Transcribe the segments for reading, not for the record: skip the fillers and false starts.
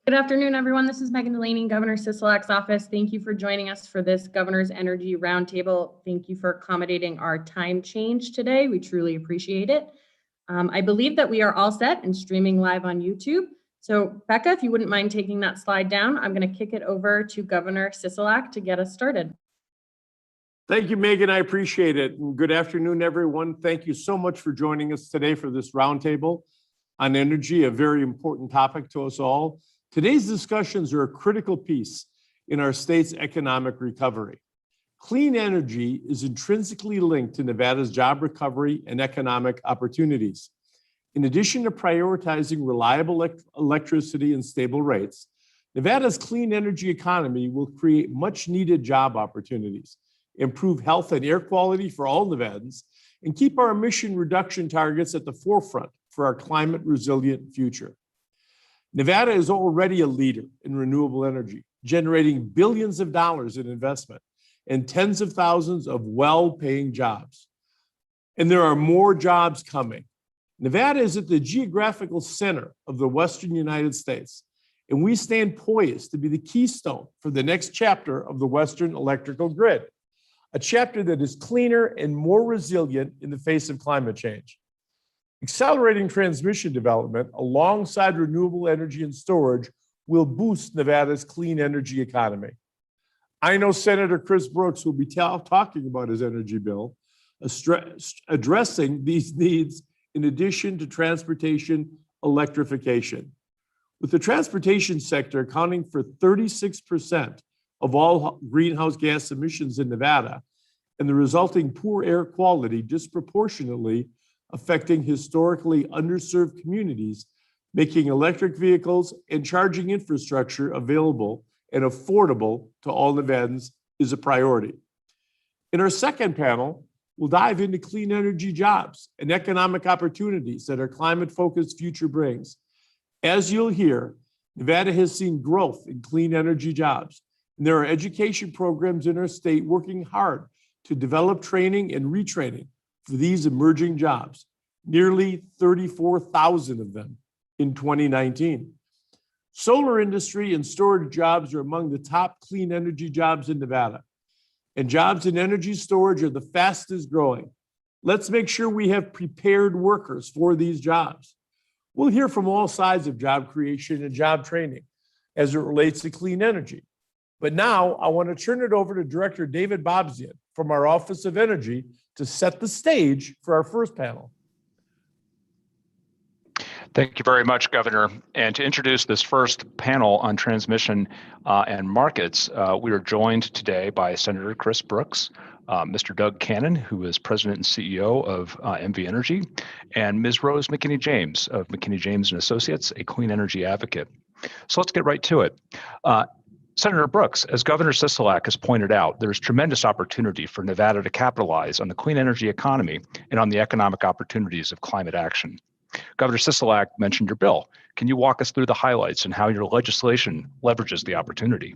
Good afternoon, everyone. This is Megan Delaney, Governor Sisolak's office. Thank you for joining us for this Governor's Energy Roundtable. Thank you for accommodating our time change today. We truly appreciate it. I believe that we are all set and streaming live on YouTube. So Becca, if you wouldn't mind taking that slide down, I'm going to kick it over to Governor Sisolak to get us started. Thank you, Megan. I appreciate it. And good afternoon, everyone. Thank you so much for joining us today for this roundtable on energy, a very important topic to us all. Today's discussions are a critical piece in our state's economic recovery. Clean energy is intrinsically linked to Nevada's job recovery and economic opportunities. In addition to prioritizing reliable electricity and stable rates, Nevada's clean energy economy will create much needed job opportunities, improve health and air quality for all Nevadans, and keep our emission reduction targets at the forefront for our climate resilient future. Nevada is already a leader in renewable energy, generating billions of dollars in investment and tens of thousands of well-paying jobs. And there are more jobs coming. Nevada is at the geographical center of the Western United States, and we stand poised to be the keystone for the next chapter of the Western electrical grid, a chapter that is cleaner and more resilient in the face of climate change. Accelerating transmission development alongside renewable energy and storage will boost Nevada's clean energy economy. I know Senator Chris Brooks will be talking about his energy bill, addressing these needs in addition to transportation electrification. With the transportation sector accounting for 36% of all greenhouse gas emissions in Nevada, and the resulting poor air quality disproportionately affecting historically underserved communities, making electric vehicles and charging infrastructure available and affordable to all Nevadans is a priority. In our second panel, we'll dive into clean energy jobs and economic opportunities that our climate-focused future brings. As you'll hear, Nevada has seen growth in clean energy jobs, and there are education programs in our state working hard to develop training and retraining for these emerging jobs, nearly 34,000 of them in 2019. Solar industry and storage jobs are among the top clean energy jobs in Nevada, and jobs in energy storage are the fastest growing. Let's make sure we have prepared workers for these jobs. We'll hear from all sides of job creation and job training as it relates to clean energy. But now I want to turn it over to Director David Bobzian from our Office of Energy to set the stage for our first panel. Thank you very much, Governor. And to introduce this first panel on transmission and markets, we are joined today by Senator Chris Brooks, Mr. Doug Cannon, who is President and CEO of MV Energy, and Ms. Rose McKinney-James of McKinney-James & Associates, a clean energy advocate. So let's get right to it. Senator Brooks, as Governor Sisolak has pointed out, there's tremendous opportunity for Nevada to capitalize on the clean energy economy and on the economic opportunities of climate action. Governor Sisolak mentioned your bill. Can you walk us through the highlights and how your legislation leverages the opportunity?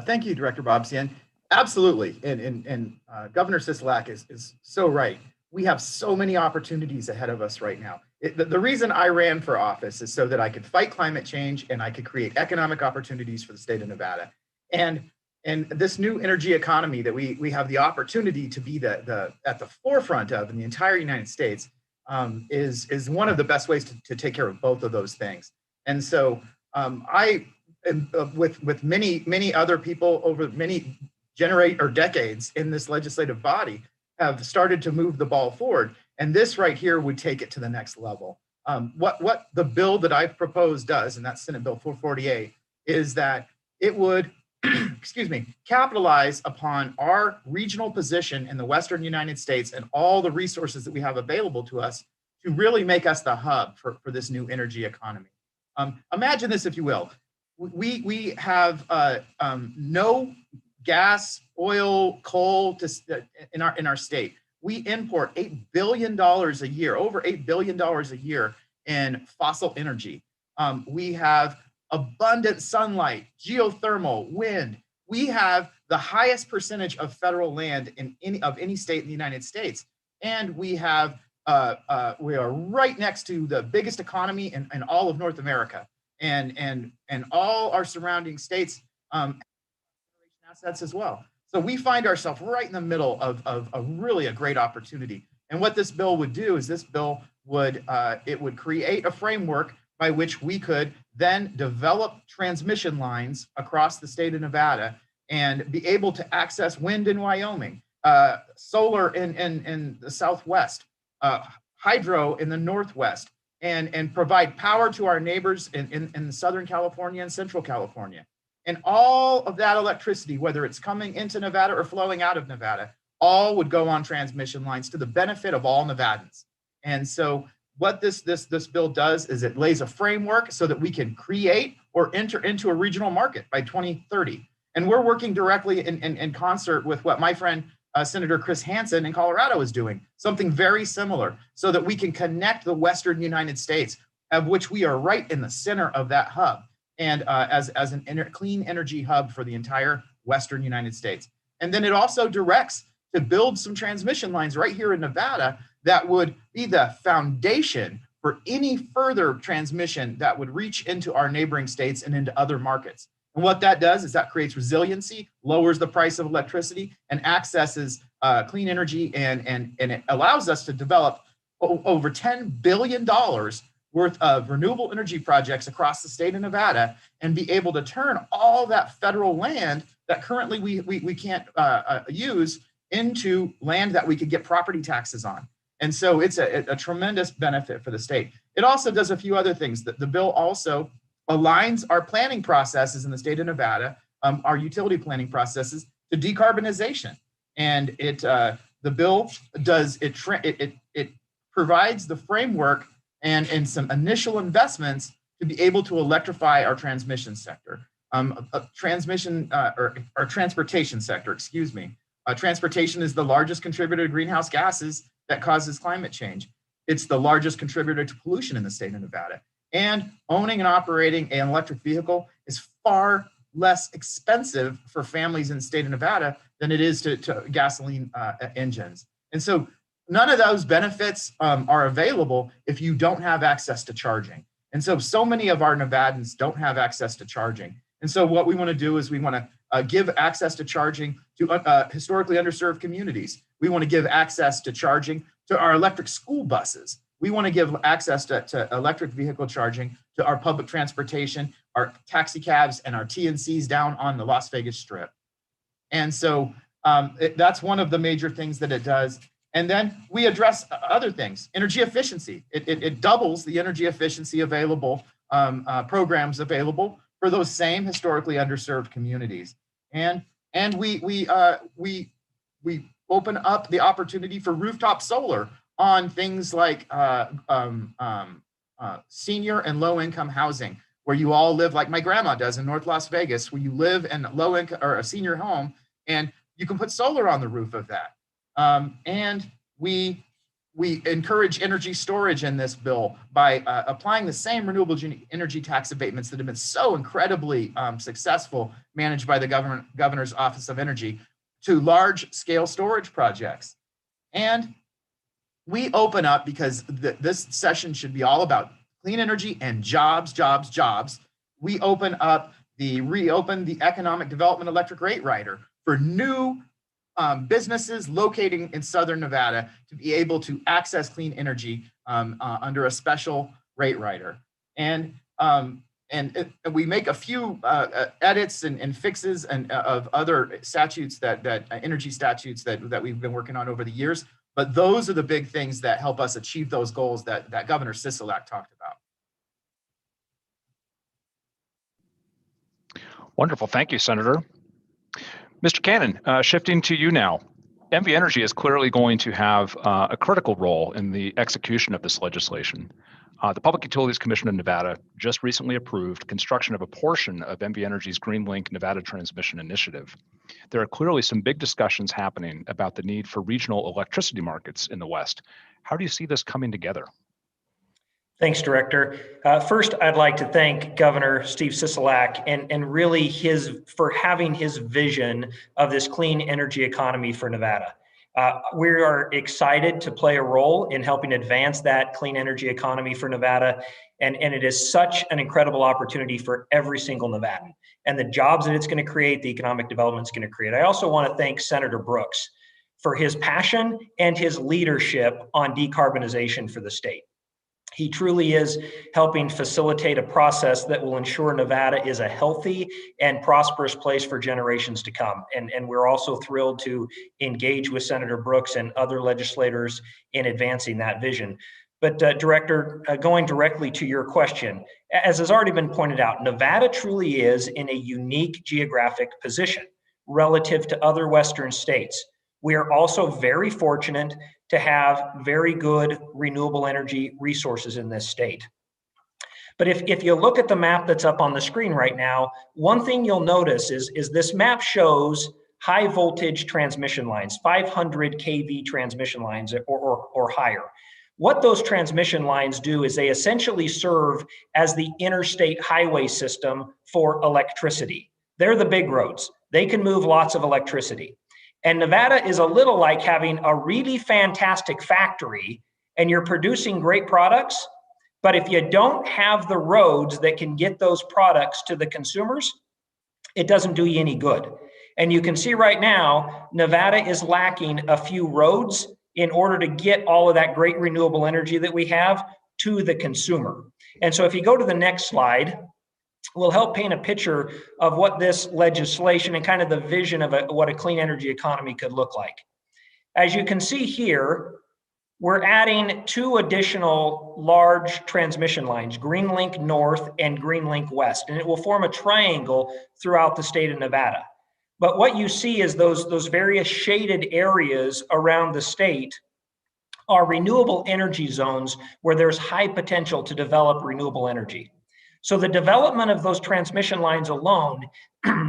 Thank you, Director Bobzian. Absolutely, and Governor Sisolak is so right. We have so many opportunities ahead of us right now. The reason I ran for office is so that I could fight climate change and I could create economic opportunities for the state of Nevada. And this new energy economy that we have the opportunity to be at the forefront of in the entire United States is one of the best ways to take care of both of those things. And so I, with many other people over many decades in this legislative body, have started to move the ball forward. And this right here would take it to the next level. What the bill that I've proposed does, and that's Senate Bill 448, is that it would, capitalize upon our regional position in the Western United States and all the resources that we have available to us to really make us the hub for this new energy economy. Imagine this, if you will. We have no gas, oil, coal in our state. We import $8 billion a year, over $8 billion a year in fossil energy. We have abundant sunlight, geothermal, wind. We have the highest percentage of federal land in any state in the United States. And we are right next to the biggest economy in all of North America. and all our surrounding states assets as well. So we find ourselves right in the middle of really a great opportunity. And what this bill would do is this bill would create a framework by which we could then develop transmission lines across the state of Nevada and be able to access wind in Wyoming, solar in the Southwest, hydro in the Northwest, and provide power to our neighbors in Southern California and Central California. And all of that electricity, whether it's coming into Nevada or flowing out of Nevada, all would go on transmission lines to the benefit of all Nevadans. And so what this bill does is it lays a framework so that we can create or enter into a regional market by 2030. And we're working directly in concert with what my friend Senator Chris Hansen in Colorado is doing, something very similar, so that we can connect the Western United States, of which we are right in the center of that hub, and as an clean energy hub for the entire Western United States. And then it also directs to build some transmission lines right here in Nevada that would be the foundation for any further transmission that would reach into our neighboring states and into other markets. And what that does is that creates resiliency, lowers the price of electricity, and accesses clean energy, and it allows us to develop over $10 billion worth of renewable energy projects across the state of Nevada, and be able to turn all that federal land that currently we can't use into land that we could get property taxes on. And so it's a tremendous benefit for the state. It also does a few other things. The bill also aligns our planning processes in the state of Nevada, our utility planning processes, to decarbonization. And the bill does it provides the framework and some initial investments to be able to electrify our transmission sector, our transportation sector, excuse me. Transportation is the largest contributor to greenhouse gases that causes climate change. It's the largest contributor to pollution in the state of Nevada. And owning and operating an electric vehicle is far less expensive for families in the state of Nevada than it is to gasoline engines. And so none of those benefits are available if you don't have access to charging. And so many of our Nevadans don't have access to charging. And so what we want to do is we want to give access to charging to historically underserved communities. We want to give access to charging to our electric school buses. We want to give access to electric vehicle charging to our public transportation, our taxi cabs, and our TNCs down on the Las Vegas Strip. And so that's one of the major things that it does. And then we address other things. Energy efficiency. It doubles the energy efficiency available, programs available for those same historically underserved communities. And we open up the opportunity for rooftop solar on things like senior and low income housing, where you all live like my grandma does in North Las Vegas, where you live in low income or a senior home, and you can put solar on the roof of that. And we encourage energy storage in this bill by applying the same renewable energy tax abatements that have been so incredibly successful, managed by the Governor's Office of Energy, to large scale storage projects. And we open up, because this session should be all about clean energy and jobs, jobs, jobs. We reopen the Economic Development Electric Rate Rider for new businesses locating in Southern Nevada to be able to access clean energy under a special rate rider. And we make a few edits and fixes of other statutes energy statutes that we've been working on over the years. But those are the big things that help us achieve those goals that Governor Sisolak talked about. Wonderful. Thank you, Senator. Mr. Cannon, shifting to you now. NV Energy is clearly going to have a critical role in the execution of this legislation. The Public Utilities Commission of Nevada just recently approved construction of a portion of NV Energy's GreenLink Nevada Transmission Initiative. There are clearly some big discussions happening about the need for regional electricity markets in the West. How do you see this coming together? Thanks, Director. First, I'd like to thank Governor Steve Sisolak and really for having his vision of this clean energy economy for Nevada. We are excited to play a role in helping advance that clean energy economy for Nevada. And it is such an incredible opportunity for every single Nevadan. And the jobs that it's going to create, the economic development it's going to create. I also want to thank Senator Brooks for his passion and his leadership on decarbonization for the state. He truly is helping facilitate a process that will ensure Nevada is a healthy and prosperous place for generations to come. And we're also thrilled to engage with Senator Brooks and other legislators in advancing that vision. But Director, going directly to your question, as has already been pointed out, Nevada truly is in a unique geographic position relative to other Western states. We are also very fortunate to have very good renewable energy resources in this state. But if you look at the map that's up on the screen right now, one thing you'll notice is this map shows high voltage transmission lines, 500 kV transmission lines or higher. What those transmission lines do is they essentially serve as the interstate highway system for electricity. They're the big roads. They can move lots of electricity. And Nevada is a little like having a really fantastic factory and you're producing great products, but if you don't have the roads that can get those products to the consumers, it doesn't do you any good. And you can see right now, Nevada is lacking a few roads in order to get all of that great renewable energy that we have to the consumer. And so if you go to the next slide, will help paint a picture of what this legislation and kind of the vision of what a clean energy economy could look like. As you can see here, we're adding 2 additional large transmission lines, Greenlink North and Greenlink West, and it will form a triangle throughout the state of Nevada. But what you see is those various shaded areas around the state are renewable energy zones where there's high potential to develop renewable energy. So the development of those transmission lines alone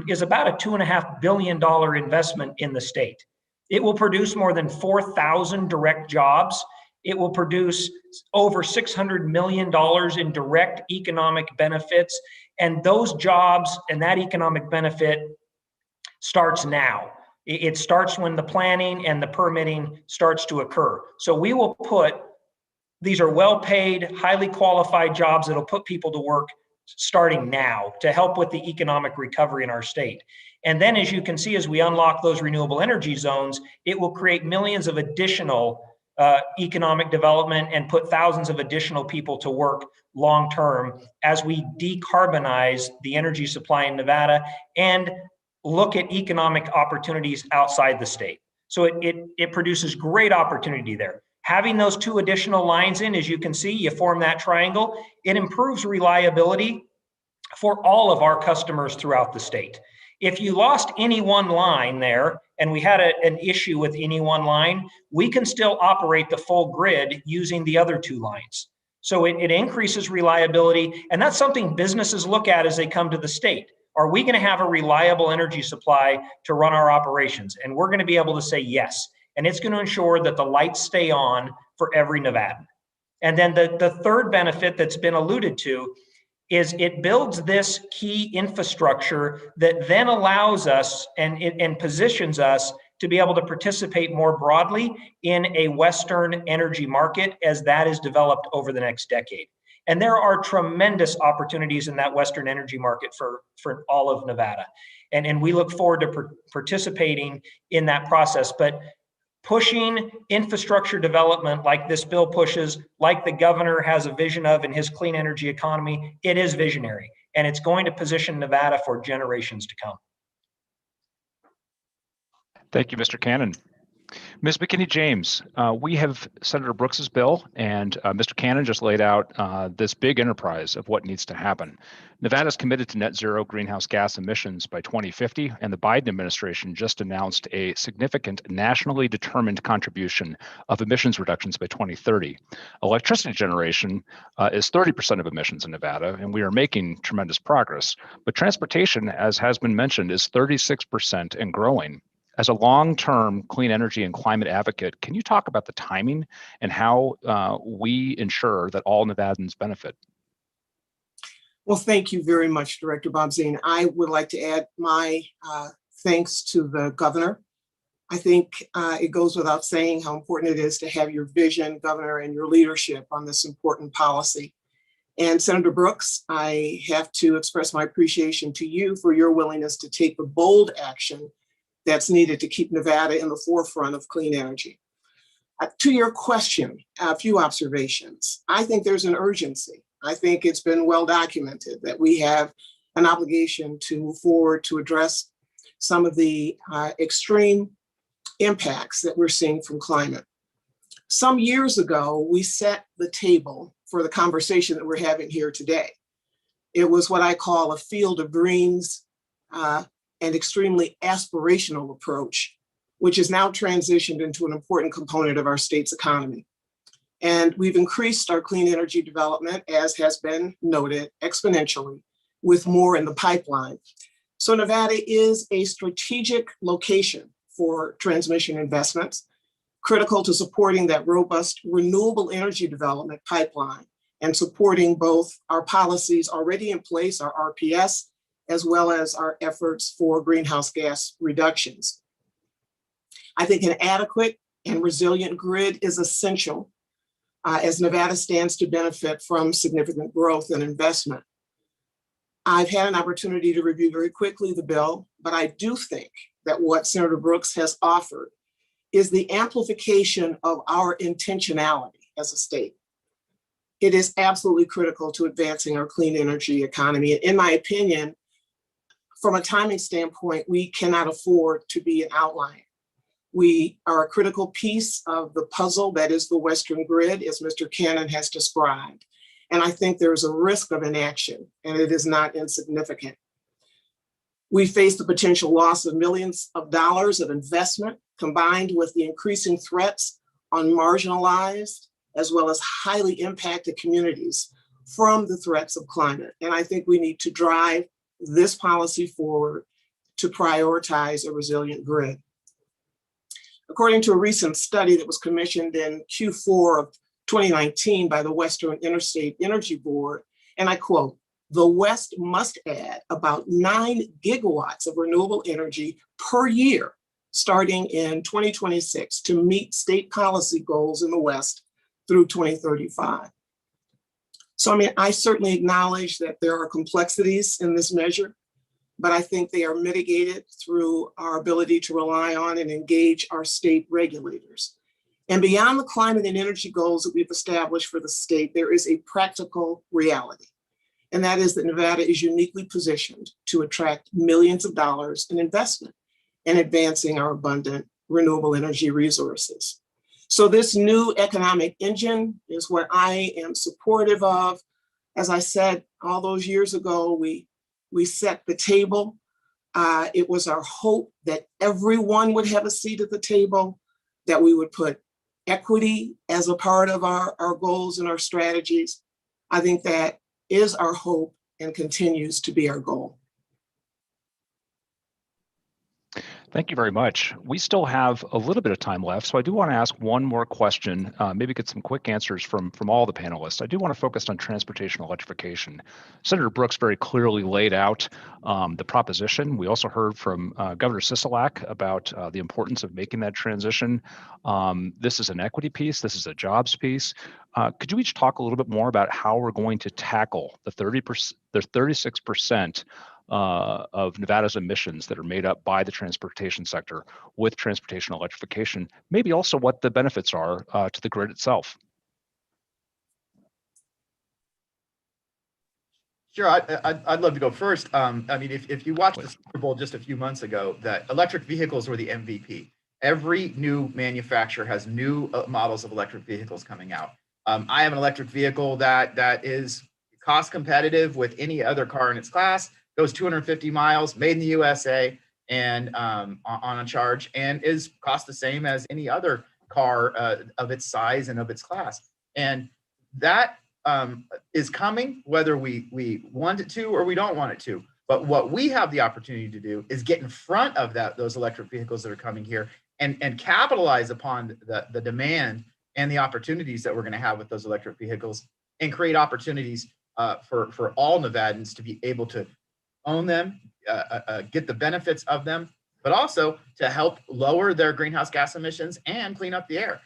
is about a $2.5 billion investment in the state. It will produce more than 4,000 direct jobs. It will produce over $600 million in direct economic benefits. And those jobs and that economic benefit starts now. It starts when the planning and the permitting starts to occur. So we will these are well-paid, highly qualified jobs that'll put people to work starting now to help with the economic recovery in our state. And then as you can see, as we unlock those renewable energy zones, it will create millions of additional economic development and put thousands of additional people to work long-term as we decarbonize the energy supply in Nevada and look at economic opportunities outside the state. So it produces great opportunity there. Having those 2 additional lines in, as you can see, you form that triangle, it improves reliability for all of our customers throughout the state. If you lost any one line there, and we had an issue with any one line, we can still operate the full grid using the other 2 lines. So it increases reliability, and that's something businesses look at as they come to the state. Are we going to have a reliable energy supply to run our operations? And we're going to be able to say yes. And it's going to ensure that the lights stay on for every Nevadan. And then the third benefit that's been alluded to is it builds this key infrastructure that then allows us and positions us to be able to participate more broadly in a Western energy market as that is developed over the next decade. And there are tremendous opportunities in that Western energy market for all of Nevada. And we look forward to participating in that process. But pushing infrastructure development like this bill pushes, like the governor has a vision of in his clean energy economy, it is visionary. And it's going to position Nevada for generations to come. Thank you, Mr. Cannon. Ms. McKinney-James, we have Senator Brooks's bill, and Mr. Cannon just laid out this big enterprise of what needs to happen. Nevada is committed to net zero greenhouse gas emissions by 2050, and the Biden administration just announced a significant nationally determined contribution of emissions reductions by 2030. Electricity generation is 30% of emissions in Nevada, and we are making tremendous progress. But transportation, as has been mentioned, is 36% and growing. As a long-term clean energy and climate advocate, can you talk about the timing and how we ensure that all Nevadans benefit? Well, thank you very much, Director Bobzien. I would like to add my thanks to the governor. I think it goes without saying how important it is to have your vision, Governor, and your leadership on this important policy. And Senator Brooks, I have to express my appreciation to you for your willingness to take the bold action that's needed to keep Nevada in the forefront of clean energy. To your question, a few observations. I think there's an urgency. I think it's been well documented that we have an obligation to move forward to address some of the extreme impacts that we're seeing from climate. Some years ago, we set the table for the conversation that we're having here today. It was what I call a field of dreams and extremely aspirational approach, which is now transitioned into an important component of our state's economy. And we've increased our clean energy development, as has been noted, exponentially, with more in the pipeline. So Nevada is a strategic location for transmission investments, critical to supporting that robust renewable energy development pipeline and supporting both our policies already in place, our RPS, as well as our efforts for greenhouse gas reductions. I think an adequate and resilient grid is essential as Nevada stands to benefit from significant growth and investment. I've had an opportunity to review very quickly the bill, but I do think that what Senator Brooks has offered is the amplification of our intentionality as a state. It is absolutely critical to advancing our clean energy economy. In my opinion, from a timing standpoint, we cannot afford to be an outlier. We are a critical piece of the puzzle that is the Western grid, as Mr. Cannon has described. And I think there's a risk of inaction, and it is not insignificant. We face the potential loss of millions of dollars of investment, combined with the increasing threats on marginalized as well as highly impacted communities from the threats of climate. And I think we need to drive this policy forward to prioritize a resilient grid. According to a recent study that was commissioned in Q4 of 2019 by the Western Interstate Energy Board, and I quote, "The West must add about 9 gigawatts of renewable energy per year starting in 2026 to meet state policy goals in the West through 2035. So, I mean, I certainly acknowledge that there are complexities in this measure, but I think they are mitigated through our ability to rely on and engage our state regulators. And beyond the climate and energy goals that we've established for the state, there is a practical reality. And that is that Nevada is uniquely positioned to attract millions of dollars in investment in advancing our abundant renewable energy resources. So this new economic engine is what I am supportive of. As I said, all those years ago, we set the table. It was our hope that everyone would have a seat at the table, that we would put equity as a part of our goals and our strategies. I think that is our hope and continues to be our goal. Thank you very much. We still have a little bit of time left, so I do want to ask one more question, maybe get some quick answers from all the panelists. I do want to focus on transportation electrification. Senator Brooks very clearly laid out the proposition. We also heard from Governor Sisolak about the importance of making that transition. This is an equity piece. This is a jobs piece. Could you each talk a little bit more about how we're going to tackle the 36% of Nevada's emissions that are made up by the transportation sector with transportation electrification, maybe also what the benefits are to the grid itself? Sure, I'd love to go first. I mean, if you watched the Super Bowl just a few months ago, that electric vehicles were the MVP. Every new manufacturer has new models of electric vehicles coming out. I have an electric vehicle that is cost competitive with any other car in its class, goes 250 miles, made in the USA, and on a charge, and is cost the same as any other car of its size and of its class. And that is coming, whether we want it to or we don't want it to. But what we have the opportunity to do is get in front of those electric vehicles that are coming here and capitalize upon the demand and the opportunities that we're going to have with those electric vehicles, and create opportunities for all Nevadans to be able to own them, get the benefits of them, but also to help lower their greenhouse gas emissions and clean up the air.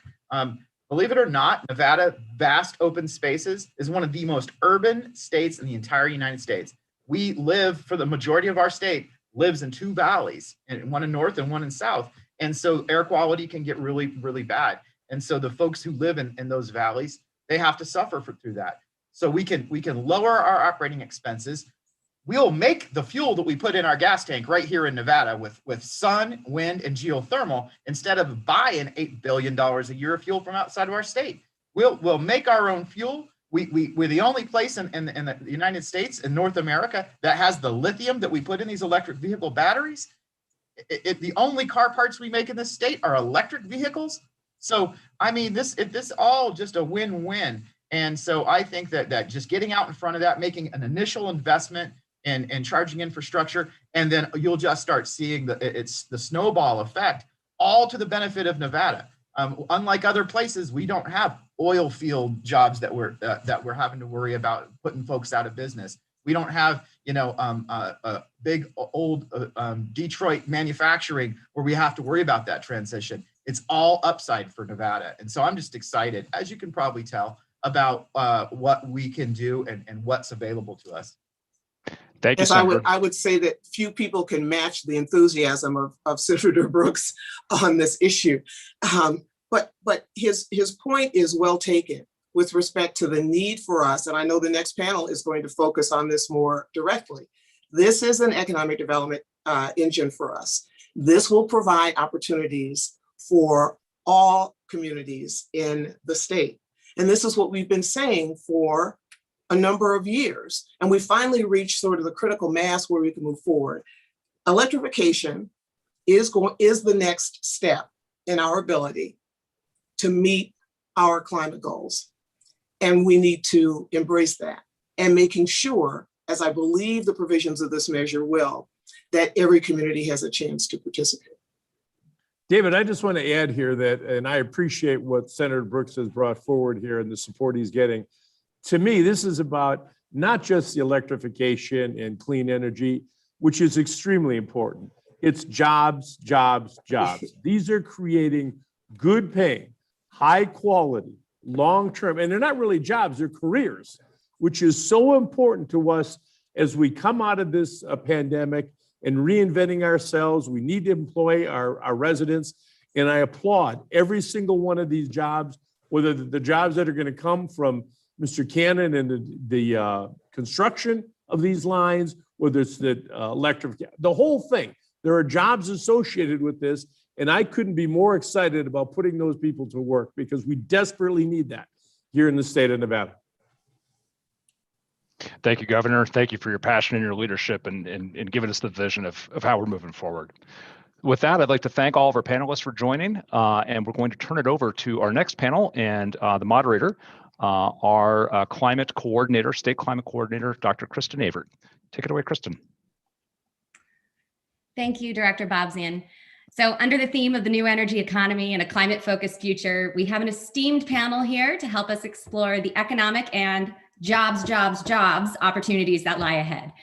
Believe it or not, Nevada, vast open spaces, is one of the most urban states in the entire United States. We live, for the majority of our state, lives in two valleys, and one in north and one in south. And so air quality can get really, really bad. And so the folks who live in those valleys, they have to suffer through that. So we can lower our operating expenses. We'll make the fuel that we put in our gas tank right here in Nevada with sun, wind, and geothermal, instead of buying $8 billion a year of fuel from outside of our state. We'll make our own fuel. We're the only place in the United States, in North America, that has the lithium that we put in these electric vehicle batteries. The only car parts we make in this state are electric vehicles. So, I mean, this all just a win-win. And so I think that just getting out in front of that, making an initial investment and charging infrastructure, and then you'll just start seeing it's the snowball effect, all to the benefit of Nevada. Unlike other places, we don't have oil field jobs that we're having to worry about putting folks out of business. We don't have, big old Detroit manufacturing where we have to worry about that transition. It's all upside for Nevada. And so I'm just excited, as you can probably tell, about what we can do and what's available to us. Thank you, Yes, Senator. I would say that few people can match the enthusiasm of Senator Brooks on this issue. But his point is well taken with respect to the need for us, and I know the next panel is going to focus on this more directly. This is an economic development engine for us. This will provide opportunities for all communities in the state. And this is what we've been saying for a number of years. And we finally reached sort of the critical mass where we can move forward. Electrification is the next step in our ability to meet our climate goals. And we need to embrace that, and making sure, as I believe the provisions of this measure will, that every community has a chance to participate. David, I just want to add here that, and I appreciate what Senator Brooks has brought forward here and the support he's getting. To me, this is about not just the electrification and clean energy, which is extremely important. It's jobs, jobs, jobs. These are creating good paying, high quality, long-term, and they're not really jobs, they're careers, which is so important to us as we come out of this pandemic and reinventing ourselves. We need to employ our residents, and I applaud every single one of these jobs, whether the jobs that are going to come from Mr. Cannon and the construction of these lines, whether it's the electric, the whole thing. There are jobs associated with this, and I couldn't be more excited about putting those people to work, because we desperately need that here in the state of Nevada. Thank you, Governor. Thank you for your passion and your leadership and giving us the vision of how we're moving forward. With that, I'd like to thank all of our panelists for joining, and we're going to turn it over to our next panel and the moderator, our climate coordinator, state climate coordinator, Dr. Kristen Avert. Take it away, Kristen. Thank you, Director Bobzian. So under the theme of the new energy economy and a climate-focused future, we have an esteemed panel here to help us explore the economic and jobs opportunities that lie ahead.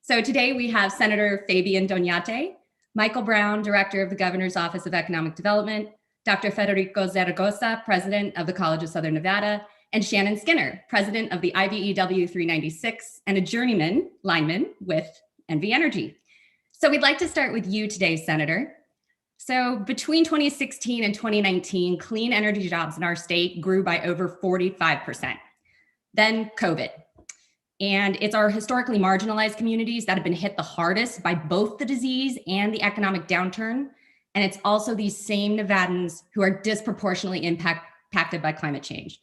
So today we have Senator Fabian Doñate, Michael Brown, Director of the Governor's Office of Economic Development, Dr. Federico Zaragoza, President of the College of Southern Nevada, and Shannon Skinner, President of the IBEW 396 and a journeyman lineman with NV Energy. So we'd like to start with you today, Senator. So between 2016 and 2019, clean energy jobs in our state grew by over 45%. Then COVID. And it's our historically marginalized communities that have been hit the hardest by both the disease and the economic downturn. And it's also these same Nevadans who are disproportionately impacted by climate change.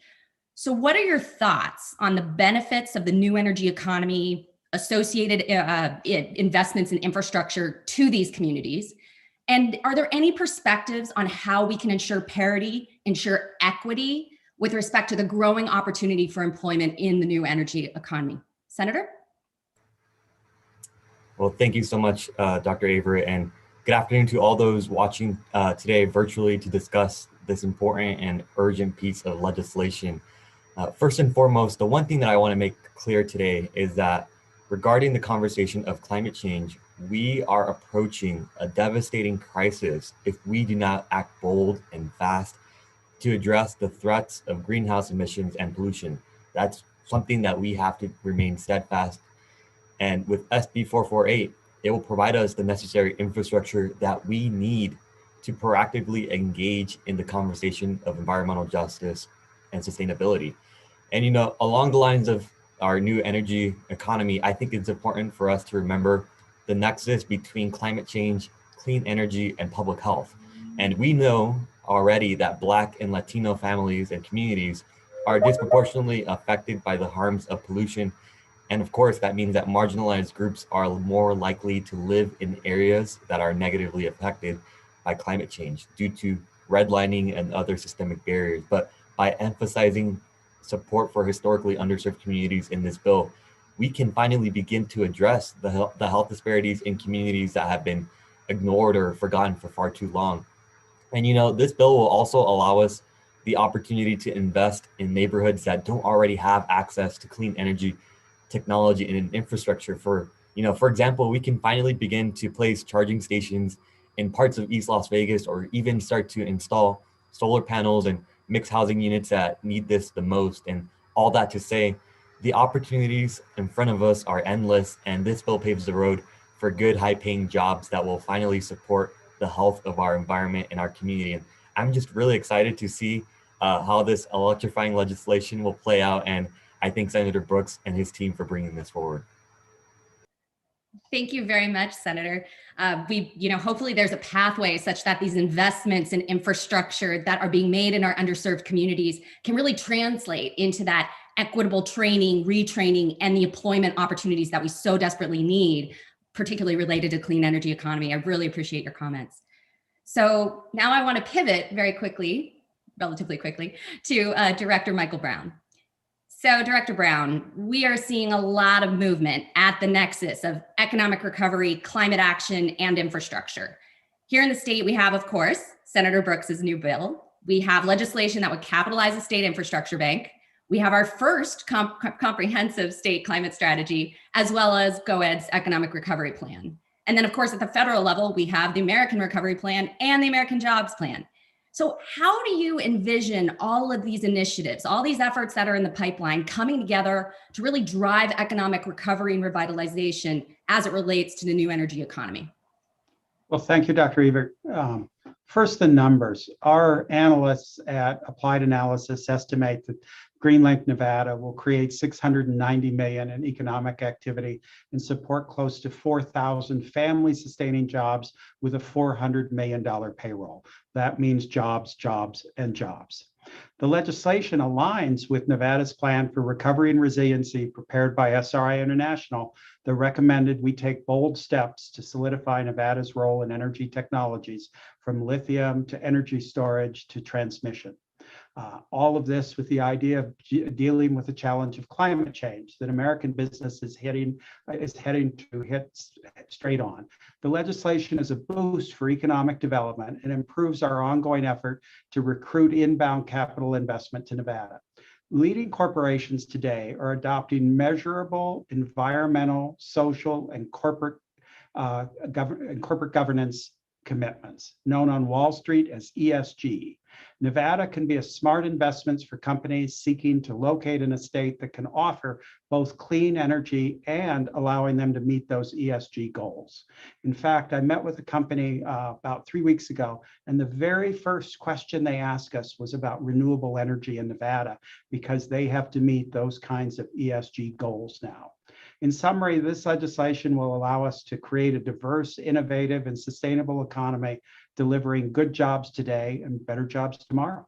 So what are your thoughts on the benefits of the new energy economy, associated investments in infrastructure to these communities? And are there any perspectives on how we can ensure parity, ensure equity with respect to the growing opportunity for employment in the new energy economy? Senator? Well, thank you so much, Dr. Avert, and good afternoon to all those watching today virtually to discuss this important and urgent piece of legislation. First and foremost, the one thing that I want to make clear today is that regarding the conversation of climate change, we are approaching a devastating crisis if we do not act bold and fast to address the threats of greenhouse emissions and pollution. That's something that we have to remain steadfast. And with SB 448, it will provide us the necessary infrastructure that we need to proactively engage in the conversation of environmental justice and sustainability. And, you know, along the lines of our new energy economy, I think it's important for us to remember the nexus between climate change, clean energy, and public health. And we know already that Black and Latino families and communities are disproportionately affected by the harms of pollution. And of course, that means that marginalized groups are more likely to live in areas that are negatively affected by climate change due to redlining and other systemic barriers. But by emphasizing support for historically underserved communities in this bill, we can finally begin to address the health disparities in communities that have been ignored or forgotten for far too long. And, you know, this bill will also allow us the opportunity to invest in neighborhoods that don't already have access to clean energy technology and infrastructure. For example, we can finally begin to place charging stations in parts of East Las Vegas, or even start to install solar panels and mixed housing units that need this the most. And all that to say, the opportunities in front of us are endless, and this bill paves the road for good, high-paying jobs that will finally support the health of our environment and our community. And I'm just really excited to see how this electrifying legislation will play out. And I thank Senator Brooks and his team for bringing this forward. Thank you very much, Senator. Hopefully there's a pathway such that these investments in infrastructure that are being made in our underserved communities can really translate into that equitable training, retraining, and the employment opportunities that we so desperately need, particularly related to clean energy economy. I really appreciate your comments. So now I want to pivot relatively quickly, to Director Michael Brown. So Director Brown, we are seeing a lot of movement at the nexus of economic recovery, climate action, and infrastructure. Here in the state, we have, of course, Senator Brooks's new bill. We have legislation that would capitalize the state infrastructure bank. We have our first comprehensive state climate strategy, as well as GOED's economic recovery plan. And then, of course, at the federal level, we have the American Recovery Plan and the American Jobs Plan. So how do you envision all of these initiatives, all these efforts that are in the pipeline coming together to really drive economic recovery and revitalization as it relates to the new energy economy? Well, thank you, Dr. Evert. First, the numbers. Our analysts at Applied Analysis estimate that GreenLink Nevada will create $690 million in economic activity and support close to 4,000 family-sustaining jobs with a $400 million payroll. That means jobs, jobs, and jobs. The legislation aligns with Nevada's plan for recovery and resiliency prepared by SRI International that recommended we take bold steps to solidify Nevada's role in energy technologies, from lithium to energy storage to transmission. All of this with the idea of dealing with the challenge of climate change that American business is heading to hit straight on. The legislation is a boost for economic development and improves our ongoing effort to recruit inbound capital investment to Nevada. Leading corporations today are adopting measurable environmental, social, and corporate governance commitments, known on Wall Street as ESG. Nevada can be a smart investments for companies seeking to locate in a state that can offer both clean energy and allowing them to meet those ESG goals. In fact, I met with a company about 3 weeks ago, and the very first question they asked us was about renewable energy in Nevada, because they have to meet those kinds of ESG goals now. In summary, this legislation will allow us to create a diverse, innovative, and sustainable economy, delivering good jobs today and better jobs tomorrow.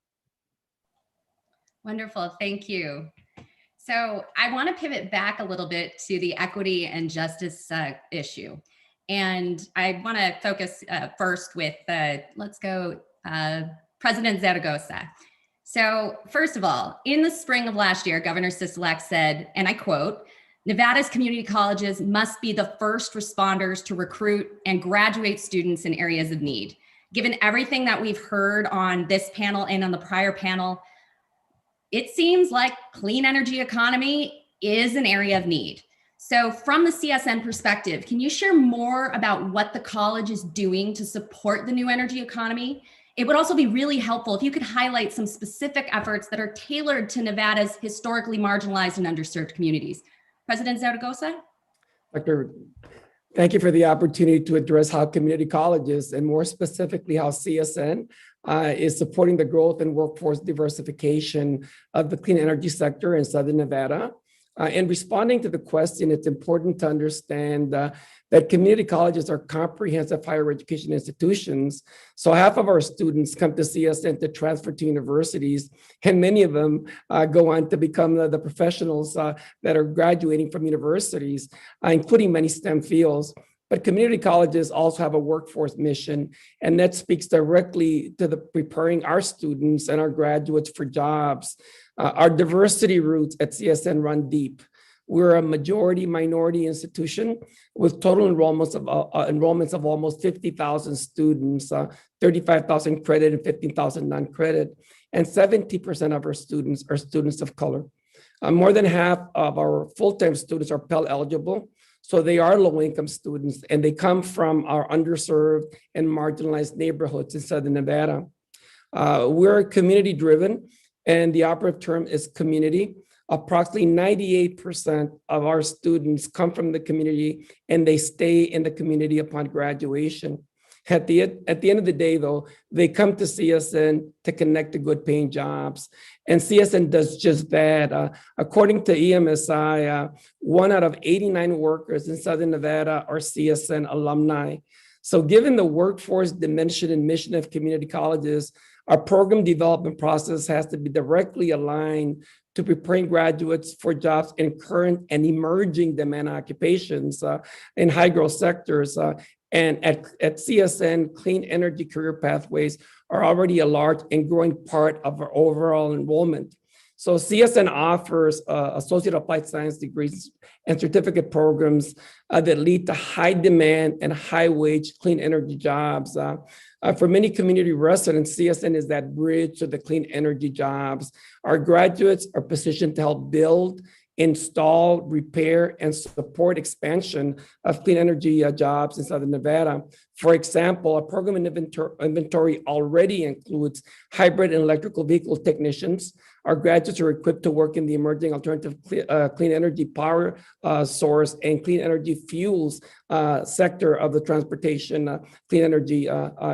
Wonderful, thank you. So I want to pivot back a little bit to the equity and justice issue. And I want to focus first with, President Zaragoza. So first of all, in the spring of last year, Governor Sisolak said, and I quote, "Nevada's community colleges must be the first responders to recruit and graduate students in areas of need." Given everything that we've heard on this panel and on the prior panel, it seems like clean energy economy is an area of need. So from the CSN perspective, can you share more about what the college is doing to support the new energy economy? it would also be really helpful if you could highlight some specific efforts that are tailored to Nevada's historically marginalized and underserved communities. President Zaragoza? Dr. Thank you for the opportunity to address how community colleges, and more specifically how CSN is supporting the growth and workforce diversification of the clean energy sector in Southern Nevada. In responding to the question, it's important to understand that community colleges are comprehensive higher education institutions. So half of our students come to CSN to transfer to universities, and many of them go on to become the professionals that are graduating from universities, including many STEM fields. But community colleges also have a workforce mission, and that speaks directly to the preparing our students and our graduates for jobs. Our diversity roots at CSN run deep. We're a majority minority institution with total enrollments of almost 50,000 students, 35,000 credit and 15,000 non-credit, and 70% of our students are students of color. More than half of our full-time students are Pell eligible, so they are low-income students, and they come from our underserved and marginalized neighborhoods in Southern Nevada. We're community-driven, and the operative term is community. Approximately 98% of our students come from the community, and they stay in the community upon graduation. At the end of the day, though, they come to CSN to connect to good paying jobs. And CSN does just that. According to EMSI, 1 out of 89 workers in Southern Nevada are CSN alumni. So given the workforce dimension and mission of community colleges, our program development process has to be directly aligned to preparing graduates for jobs in current and emerging demand occupations in high growth sectors. And at CSN, clean energy career pathways are already a large and growing part of our overall enrollment. So CSN offers associate applied science degrees and certificate programs that lead to high demand and high wage clean energy jobs. For many community residents, CSN is that bridge to the clean energy jobs. Our graduates are positioned to help build, install, repair, and support expansion of clean energy jobs in Southern Nevada. For example, our program inventory already includes hybrid and electrical vehicle technicians. Our graduates are equipped to work in the emerging alternative clean energy power source and clean energy fuels sector of the transportation clean energy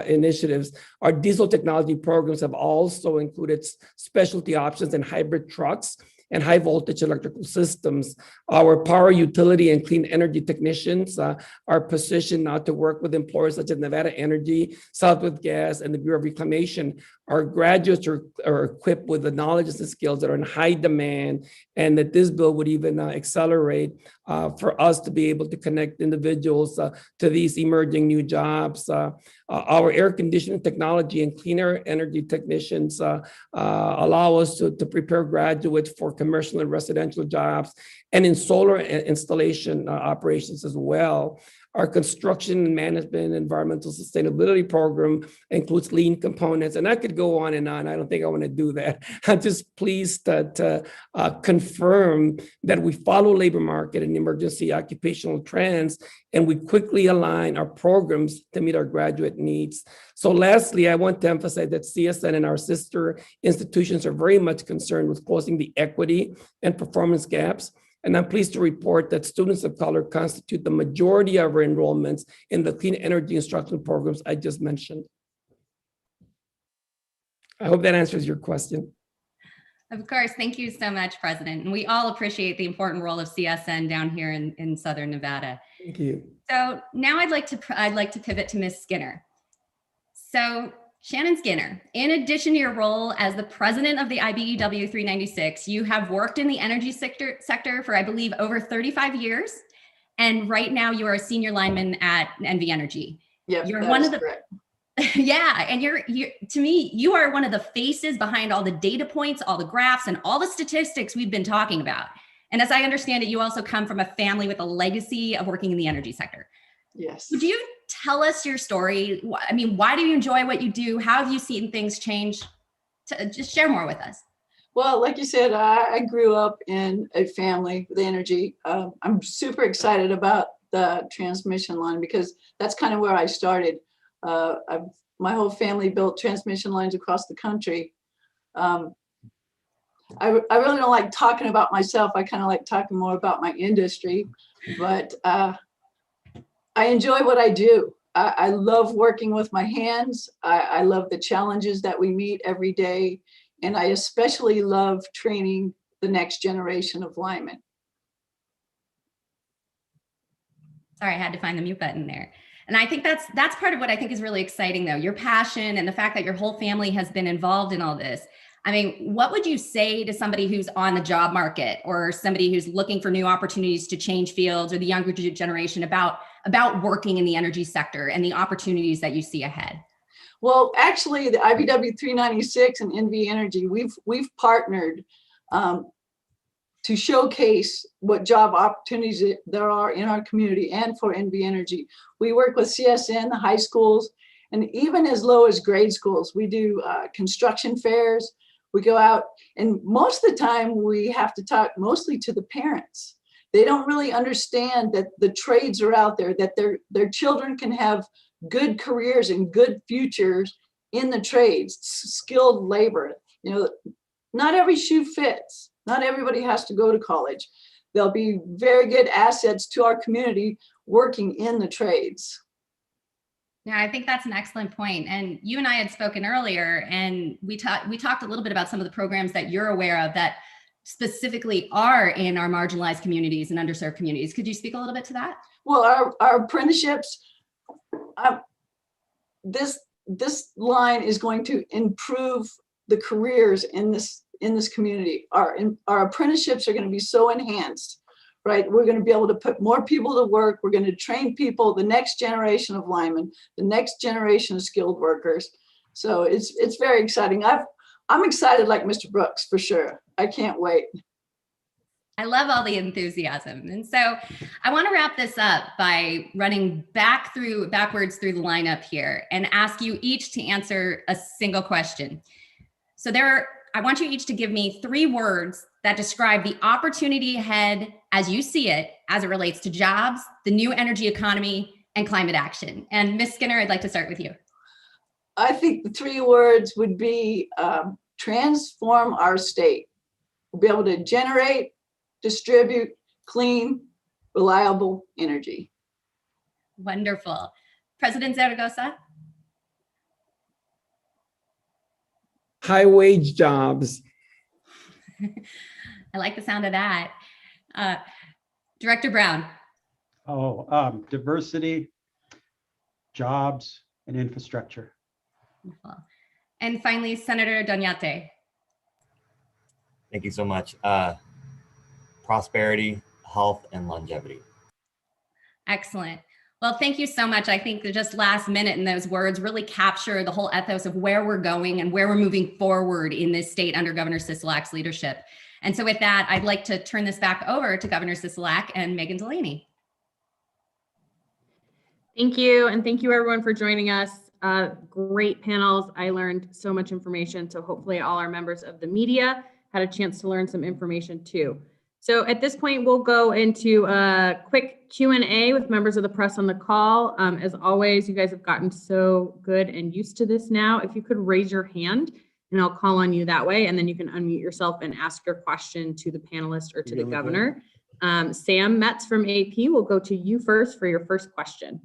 initiatives. Our diesel technology programs have also included specialty options in hybrid trucks and high voltage electrical systems. Our power utility and clean energy technicians are positioned now to work with employers such as Nevada Energy, Southwest Gas, and the Bureau of Reclamation. Our graduates are equipped with the knowledge and skills that are in high demand, and that this bill would even accelerate for us to be able to connect individuals to these emerging new jobs. Our air conditioning technology and cleaner energy technicians allow us to prepare graduates for commercial and residential jobs, and in solar installation operations as well. Our construction and management environmental sustainability program includes lean components, and I could go on and on. I don't think I want to do that. I'm just pleased to confirm that we follow labor market and emergency occupational trends, and we quickly align our programs to meet our graduate needs. So lastly, I want to emphasize that CSN and our sister institutions are very much concerned with closing the equity and performance gaps. And I'm pleased to report that students of color constitute the majority of our enrollments in the clean energy instruction programs I just mentioned. I hope that answers your question. Of course, thank you so much, President. And we all appreciate the important role of CSN down here in Southern Nevada. Thank you. So now I'd like to pivot to Ms. Skinner. So Shannon Skinner, in addition to your role as the president of the IBEW 396, you have worked in the energy sector for, I believe, over 35 years. And right now you are a senior lineman at NV Energy. Yep, you're one of the correct. Yeah, and you're to me, you are one of the faces behind all the data points, all the graphs, and all the statistics we've been talking about. And as I understand it, you also come from a family with a legacy of working in the energy sector. Yes. Would you tell us your story? I mean, why do you enjoy what you do? How have you seen things change? Just share more with us. Well, like you said, I grew up in a family with energy. I'm super excited about the transmission line because that's kind of where I started. I've my whole family built transmission lines across the country. I really don't like talking about myself. I kind of like talking more about my industry, but I enjoy what I do. I love working with my hands. I love the challenges that we meet every day. And I especially love training the next generation of linemen. Sorry, I had to find the mute button there. And I think that's part of what I think is really exciting, though, your passion and the fact that your whole family has been involved in all this. I mean, what would you say to somebody who's on the job market or somebody who's looking for new opportunities to change fields, or the younger generation about working in the energy sector and the opportunities that you see ahead? Well, actually, the IBW 396 and NV Energy, we've partnered to showcase what job opportunities there are in our community and for NV Energy. We work with CSN, the high schools, and even as low as grade schools. We do construction fairs. We go out, and most of the time we have to talk mostly to the parents. They don't really understand that the trades are out there, that their children can have good careers and good futures in the trades, skilled labor. You know, not every shoe fits. Not everybody has to go to college. They'll be very good assets to our community working in the trades. Yeah, I think that's an excellent point. And you and I had spoken earlier, and we talked a little bit about some of the programs that you're aware of that specifically are in our marginalized communities and underserved communities. Could you speak a little bit to that? Well, our apprenticeships, this line is going to improve the careers in this community. Our apprenticeships are going to be so enhanced, right? We're going to be able to put more people to work. We're going to train people, the next generation of linemen, the next generation of skilled workers. So it's very exciting. I'm excited like Mr. Brooks, for sure. I can't wait. I love all the enthusiasm. And so I want to wrap this up by running backwards through the lineup here and ask you each to answer a single question. So I want you each to give me 3 words that describe the opportunity ahead as you see it, as it relates to jobs, the new energy economy, and climate action. And Ms. Skinner, I'd like to start with you. I think the 3 words would be transform our state. We'll be able to generate, distribute clean, reliable energy. Wonderful. President Zaragoza? High wage jobs. I like the sound of that. Director Brown? Diversity, jobs, and infrastructure. Wonderful. And finally, Senator Doñate. Thank you so much. Prosperity, health, and longevity. Excellent. Well, thank you so much. I think that just last minute in those words really capture the whole ethos of where we're going and where we're moving forward in this state under Governor Sisolak's leadership. And so with that, I'd like to turn this back over to Governor Sisolak and Megan Delaney. Thank you. And thank you everyone for joining us. Great panels. I learned so much information. So hopefully all our members of the media had a chance to learn some information too. So at this point, we'll go into a quick Q&A with members of the press on the call. As always, you guys have gotten so good and used to this now. If you could raise your hand and I'll call on you that way, and then you can unmute yourself and ask your question to the panelist or to the governor. Sam Metz from AP, we'll go to you first for your first question.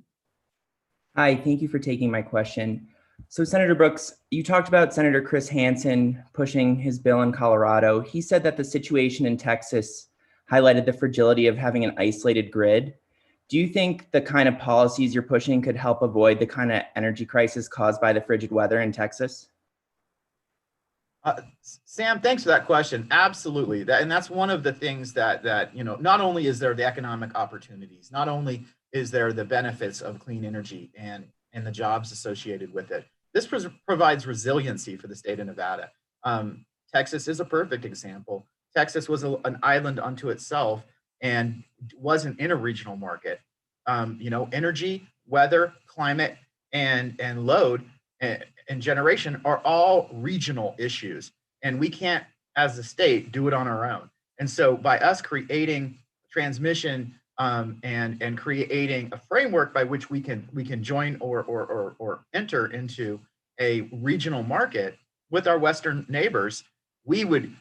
Hi, thank you for taking my question. So Senator Brooks, you talked about Senator Chris Hansen pushing his bill in Colorado. He said that the situation in Texas highlighted the fragility of having an isolated grid. Do you think the kind of policies you're pushing could help avoid the kind of energy crisis caused by the frigid weather in Texas? Sam, thanks for that question. Absolutely. And that's one of the things that not only is there the economic opportunities, not only is there the benefits of clean energy and the jobs associated with it. This provides resiliency for the state of Nevada. Texas is a perfect example. Texas was an island unto itself and wasn't in a regional market. Energy, weather, climate, and load and generation are all regional issues. And we can't, as a state, do it on our own. And so by us creating transmission and creating a framework by which we can join or enter into a regional market with our Western neighbors, we would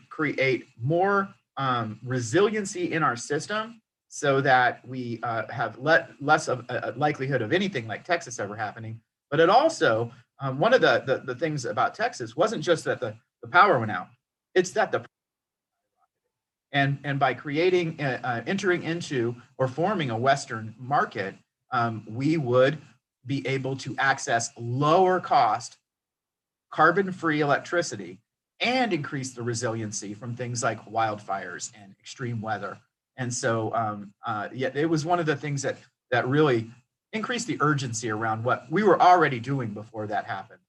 create more resiliency in our system, so that we have less of a likelihood of anything like Texas ever happening. But it also, one of the things about Texas wasn't just that the power went out, it's that and by creating, entering into or forming a Western market, we would be able to access lower cost, carbon-free electricity and increase the resiliency from things like wildfires and extreme weather. And so, yeah, it was one of the things that really increased the urgency around what we were already doing before that happened.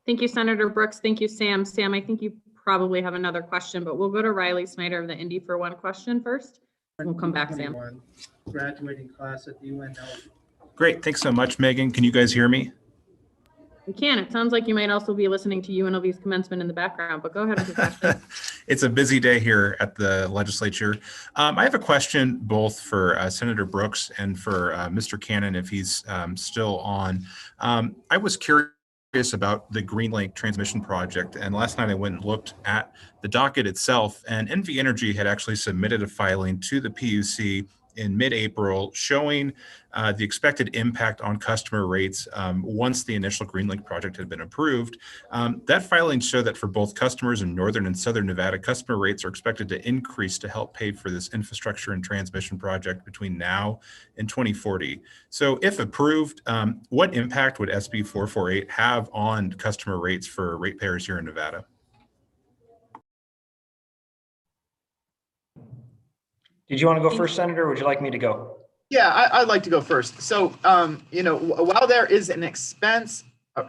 Thank you, Senator Brooks. Thank you, Sam. Sam, I think you probably have another question, but we'll go to Riley Snyder of the Indy for one question first. We'll come back, Sam. Graduating class at the UNL. Great. Thanks so much, Megan. Can you guys hear me? We can. It sounds like you might also be listening to UNLV's commencement in the background, but go ahead with your question. It's a busy day here at the legislature. I have a question both for Senator Brooks and for Mr. Cannon, if he's still on. I was curious about the Greenlink transmission project, and last night I went and looked at the docket itself, and NV Energy had actually submitted a filing to the PUC in mid-April showing the expected impact on customer rates once the initial Greenlink project had been approved. That filing showed that for both customers in Northern and Southern Nevada, customer rates are expected to increase to help pay for this infrastructure and transmission project between now and 2040. So if approved, what impact would SB 448 have on customer rates for ratepayers here in Nevada? Did you want to go first, Senator, or would you like me to go? Yeah, I'd like to go first. So, you know, while there is an expense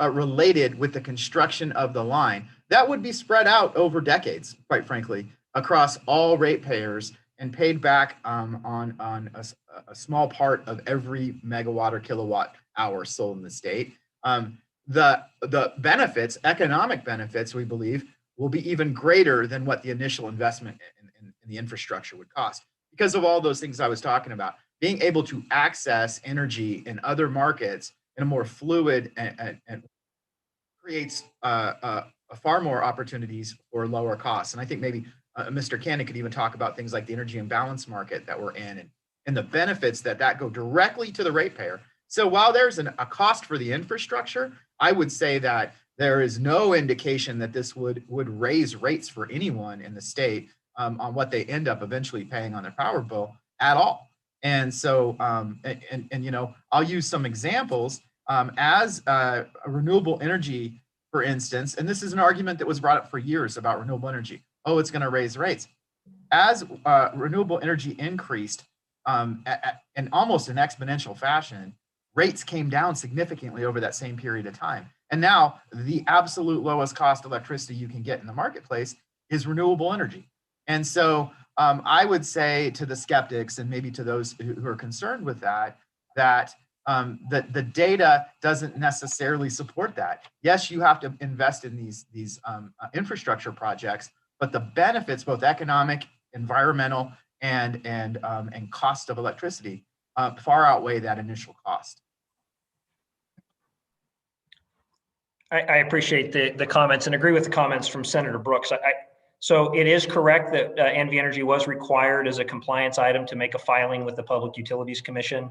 related with the construction of the line, that would be spread out over decades, quite frankly, across all ratepayers and paid back on a small part of every megawatt or kilowatt hour sold in the state. The benefits, economic benefits, we believe, will be even greater than what the initial investment in the infrastructure would cost, because of all those things I was talking about. Being able to access energy in other markets in a more fluid and creates far more opportunities for lower costs. And I think maybe Mr. Cannon could even talk about things like the energy imbalance market that we're in, and the benefits that go directly to the ratepayer. So while there's a cost for the infrastructure, I would say that there is no indication that this would raise rates for anyone in the state on what they end up eventually paying on their power bill at all. And so, you know, I'll use some examples as renewable energy, for instance, and this is an argument that was brought up for years about renewable energy. Oh, it's going to raise rates. As renewable energy increased in almost an exponential fashion, rates came down significantly over that same period of time. And now the absolute lowest cost electricity you can get in the marketplace is renewable energy. And so I would say to the skeptics and maybe to those who are concerned with that the data doesn't necessarily support that. Yes, you have to invest in these infrastructure projects, but the benefits, both economic, environmental, and cost of electricity, far outweigh that initial cost. I appreciate the comments and agree with the comments from Senator Brooks. So it is correct that NV Energy was required as a compliance item to make a filing with the Public Utilities Commission.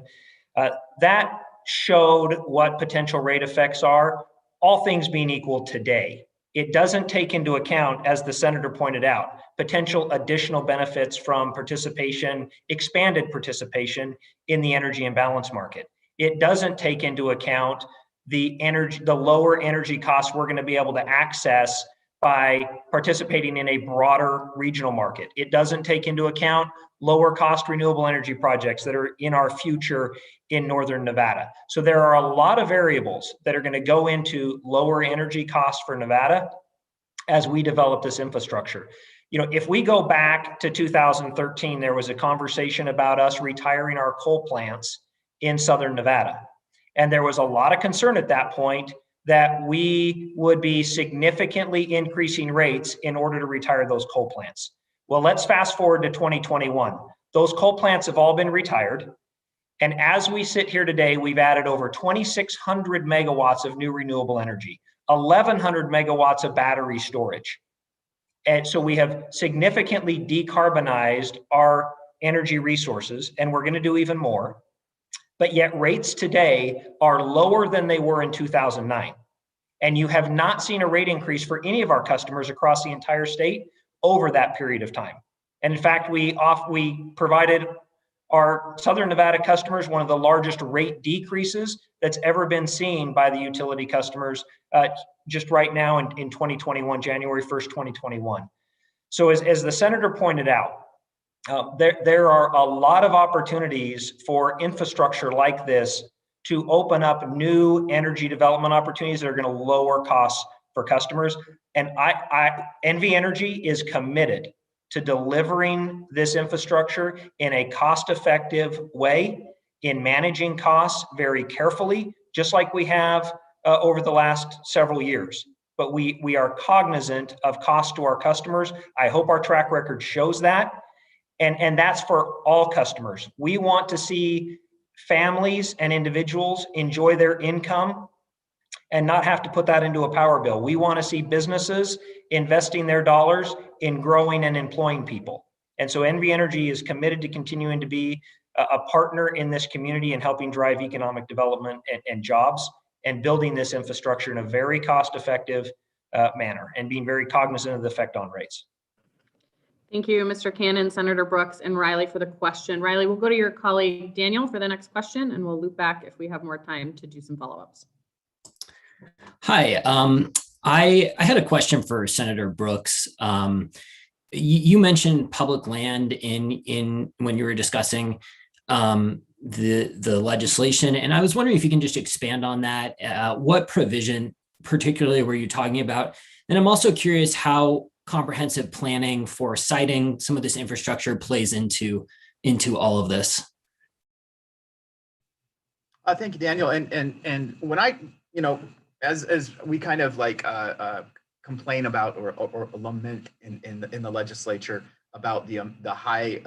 That showed what potential rate effects are, all things being equal today. It doesn't take into account, as the senator pointed out, potential additional benefits from participation, expanded participation in the energy imbalance market. It doesn't take into account the lower energy costs we're going to be able to access by participating in a broader regional market. It doesn't take into account lower cost renewable energy projects that are in our future in Northern Nevada. So there are a lot of variables that are going to go into lower energy costs for Nevada as we develop this infrastructure. You know, if we go back to 2013, there was a conversation about us retiring our coal plants in Southern Nevada. And there was a lot of concern at that point that we would be significantly increasing rates in order to retire those coal plants. Well, let's fast forward to 2021. Those coal plants have all been retired. And as we sit here today, we've added over 2,600 megawatts of new renewable energy, 1,100 megawatts of battery storage. And so we have significantly decarbonized our energy resources, and we're going to do even more. But yet rates today are lower than they were in 2009. And you have not seen a rate increase for any of our customers across the entire state over that period of time. And in fact, we provided our Southern Nevada customers one of the largest rate decreases that's ever been seen by the utility customers just right now in 2021, January 1st, 2021. So as the senator pointed out, there are a lot of opportunities for infrastructure like this to open up new energy development opportunities that are going to lower costs for customers. And NV Energy is committed to delivering this infrastructure in a cost-effective way, in managing costs very carefully, just like we have over the last several years. But we are cognizant of cost to our customers. I hope our track record shows that. And that's for all customers. We want to see families and individuals enjoy their income and not have to put that into a power bill. We want to see businesses investing their dollars in growing and employing people. And so NV Energy is committed to continuing to be a partner in this community and helping drive economic development and jobs and building this infrastructure in a very cost-effective manner and being very cognizant of the effect on rates. Thank you, Mr. Cannon, Senator Brooks, and Riley for the question. Riley, we'll go to your colleague Daniel for the next question, and we'll loop back if we have more time to do some follow-ups. Hi, I had a question for Senator Brooks. You mentioned public land in when you were discussing the legislation, and I was wondering if you can just expand on that. What provision particularly were you talking about? And I'm also curious how comprehensive planning for siting some of this infrastructure plays into all of this. Thank you, Daniel. And when I, as we kind of like complain about or lament in the legislature about the high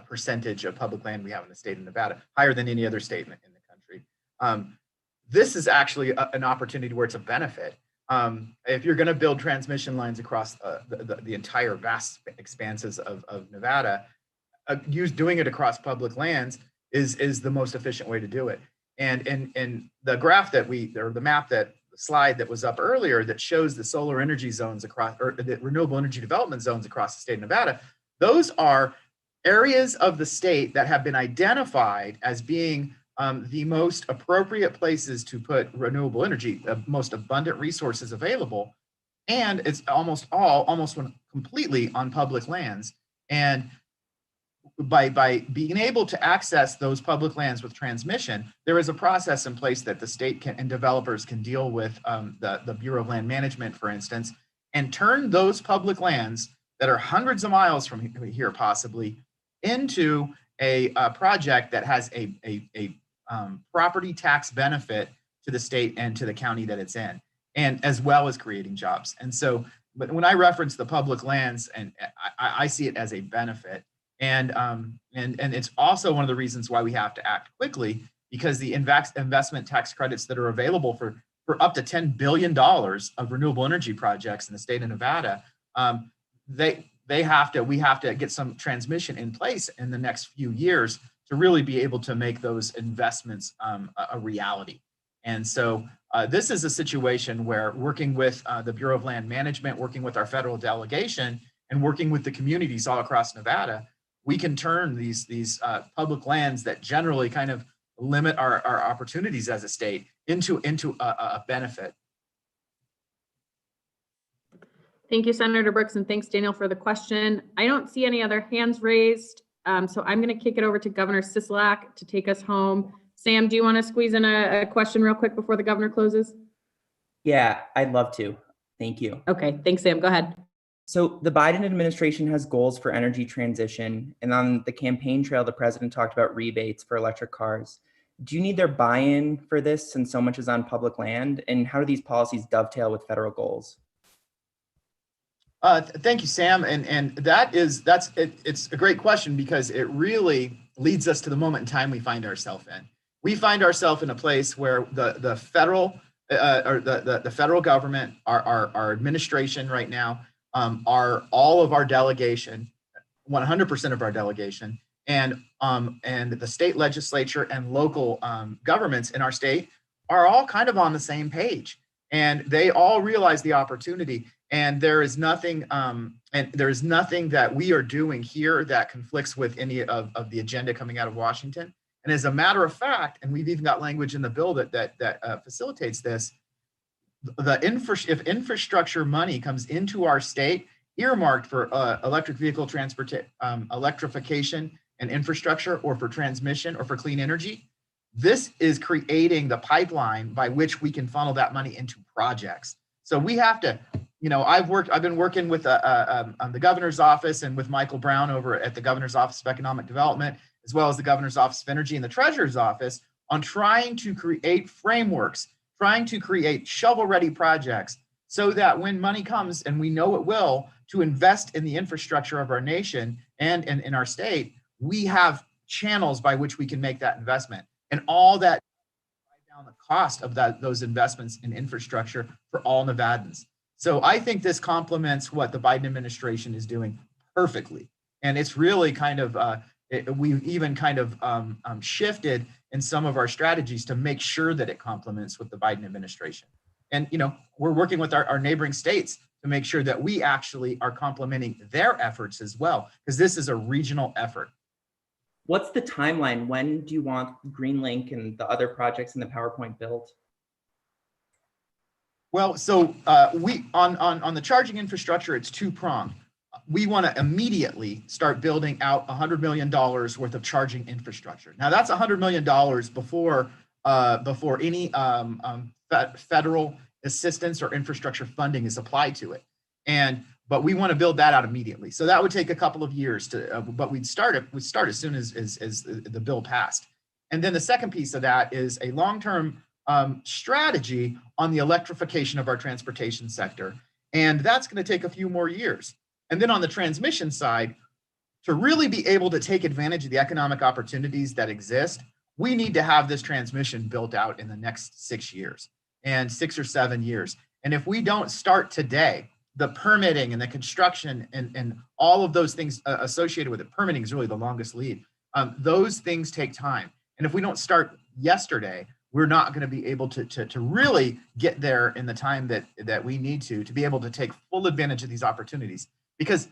percentage of public land we have in the state of Nevada, higher than any other state in the country. This is actually an opportunity where it's a benefit. If you're going to build transmission lines across the entire vast expanses of Nevada, doing it across public lands is the most efficient way to do it. And the graph the slide that was up earlier that shows the solar energy zones across, or the renewable energy development zones across the state of Nevada, those are areas of the state that have been identified as being the most appropriate places to put renewable energy, the most abundant resources available, and it's almost completely on public lands. And by being able to access those public lands with transmission, there is a process in place that the state and developers can deal with, the Bureau of Land Management, for instance, and turn those public lands that are hundreds of miles from here possibly into a project that has a property tax benefit to the state and to the county that it's in, and as well as creating jobs. And so, but when I reference the public lands, and I see it as a benefit, and it's also one of the reasons why we have to act quickly, because the investment tax credits that are available for up to $10 billion of renewable energy projects in the state of Nevada, we have to get some transmission in place in the next few years to really be able to make those investments a reality. And so this is a situation where working with the Bureau of Land Management, working with our federal delegation, and working with the communities all across Nevada, we can turn these public lands that generally kind of limit our opportunities as a state into a benefit. Thank you, Senator Brooks, and thanks, Daniel, for the question. I don't see any other hands raised. So I'm going to kick it over to Governor Sisolak to take us home. Sam, do you want to squeeze in a question real quick before the governor closes? Yeah, I'd love to. Thank you. Okay, thanks, Sam. Go ahead. So the Biden administration has goals for energy transition, and on the campaign trail, the president talked about rebates for electric cars. Do you need their buy-in for this since so much is on public land? And how do these policies dovetail with federal goals? Thank you, Sam. And it's a great question because it really leads us to the moment in time we find ourselves in. We find ourselves in a place where the federal or the federal government, our administration right now, are all of our delegation, 100% of our delegation, and the state legislature and local governments in our state are all kind of on the same page, and they all realize the opportunity. And there is nothing that we are doing here that conflicts with any of the agenda coming out of Washington. And as a matter of fact, and we've even got language in the bill that facilitates this, if infrastructure money comes into our state earmarked for electric vehicle electrification and infrastructure, or for transmission, or for clean energy, this is creating the pipeline by which we can funnel that money into projects. So we have to, I've been working with the governor's office and with Michael Brown over at the governor's office of economic development, as well as the governor's office of energy and the treasurer's office, on trying to create frameworks, trying to create shovel-ready projects, so that when money comes, and we know it will, to invest in the infrastructure of our nation and in our state, we have channels by which we can make that investment, and all that down the cost of those investments in infrastructure for all Nevadans. So I think this complements what the Biden administration is doing perfectly. And it's really kind of, we've even kind of shifted in some of our strategies to make sure that it complements with the Biden administration. And, we're working with our neighboring states to make sure that we actually are complementing their efforts as well, because this is a regional effort. What's the timeline? When do you want GreenLink and the other projects in the PowerPoint built? Well, so we on the charging infrastructure, it's two-pronged. We want to immediately start building out $100 million worth of charging infrastructure. Now, that's $100 million before any federal assistance or infrastructure funding is applied to it. But we want to build that out immediately. So that would take a couple of years but we'd start as soon as the bill passed. And then the second piece of that is a long-term strategy on the electrification of our transportation sector. And that's going to take a few more years. And then on the transmission side, to really be able to take advantage of the economic opportunities that exist, we need to have this transmission built out in the next 6 years and 6 or 7 years. And if we don't start today, the permitting and the construction and all of those things associated with it, permitting is really the longest lead. Those things take time. And if we don't start yesterday, we're not going to be able to really get there in the time that we need to be able to take full advantage of these opportunities. Because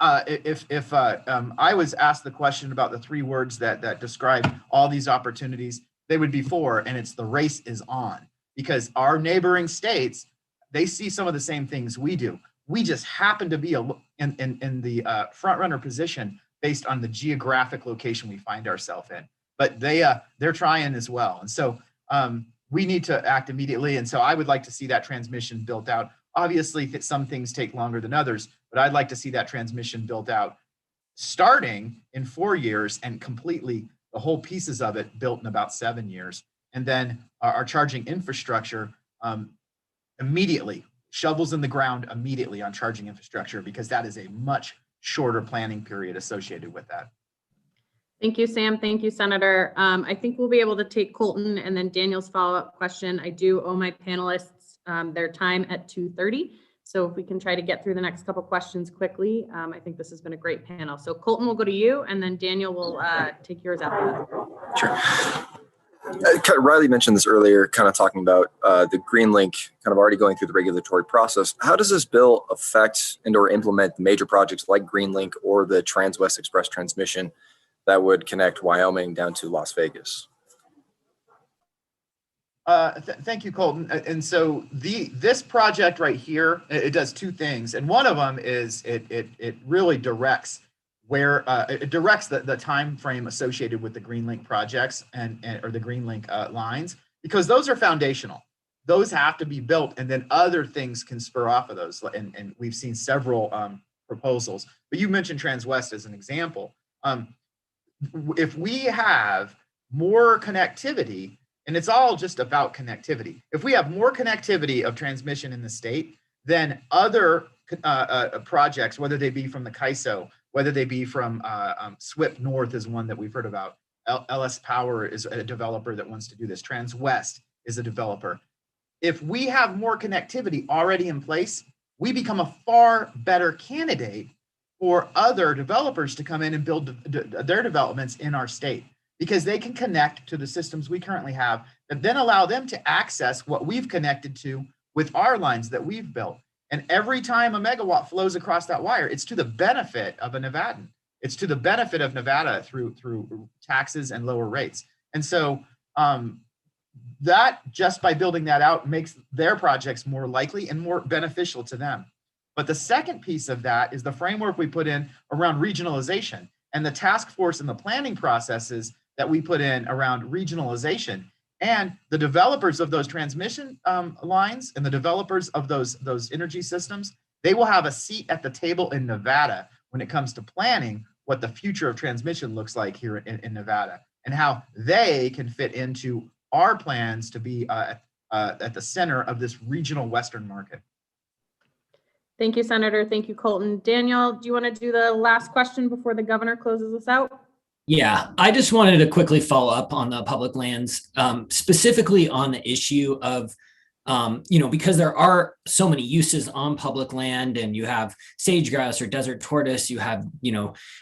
if I was asked the question about the 3 words that describe all these opportunities, they would be 4, and it's the race is on. Because our neighboring states, they see some of the same things we do. We just happen to be in the front runner position based on the geographic location we find ourselves in. But they're trying as well. And so we need to act immediately. And so I would like to see that transmission built out. Obviously, some things take longer than others, but I'd like to see that transmission built out starting in 4 years and completely the whole pieces of it built in about 7 years. And then our charging infrastructure immediately, shovels in the ground immediately on charging infrastructure, because that is a much shorter planning period associated with that. Thank you, Sam. Thank you, Senator. I think we'll be able to take Colton and then Daniel's follow-up question. I do owe my panelists their time at 2:30. So if we can try to get through the next couple questions quickly, I think this has been a great panel. So Colton will go to you, and then Daniel will take yours after that. Sure. Riley mentioned this earlier, kind of talking about the GreenLink kind of already going through the regulatory process. How does this bill affect and or implement the major projects like GreenLink or the Transwest Express transmission that would connect Wyoming down to Las Vegas? Thank you, Colton. And so this project right here, it does 2 things. And one of them is it really directs where it directs the time frame associated with the GreenLink projects or the GreenLink lines, because those are foundational. Those have to be built, and then other things can spur off of those. And we've seen several proposals, but you mentioned Transwest as an example. If we have more connectivity, and it's all just about connectivity. If we have more connectivity of transmission in the state, then other projects, whether they be from the CAISO, whether they be from SWIP North is one that we've heard about. LS Power is a developer that wants to do this. Transwest is a developer. If we have more connectivity already in place, we become a far better candidate for other developers to come in and build their developments in our state, because they can connect to the systems we currently have that then allow them to access what we've connected to with our lines that we've built. And every time a megawatt flows across that wire, it's to the benefit of a Nevadan. It's to the benefit of Nevada through taxes and lower rates. And so that, just by building that out, makes their projects more likely and more beneficial to them. But the second piece of that is the framework we put in around regionalization and the task force and the planning processes that we put in around regionalization. And the developers of those transmission lines and the developers of those energy systems, they will have a seat at the table in Nevada when it comes to planning what the future of transmission looks like here in Nevada, and how they can fit into our plans to be at the center of this regional Western market. Thank you, Senator. Thank you, Colton. Daniel, do you want to do the last question before the governor closes us out? Yeah, I just wanted to quickly follow up on the public lands, specifically on the issue of, because there are so many uses on public land, and you have sage grouse or desert tortoise, you have,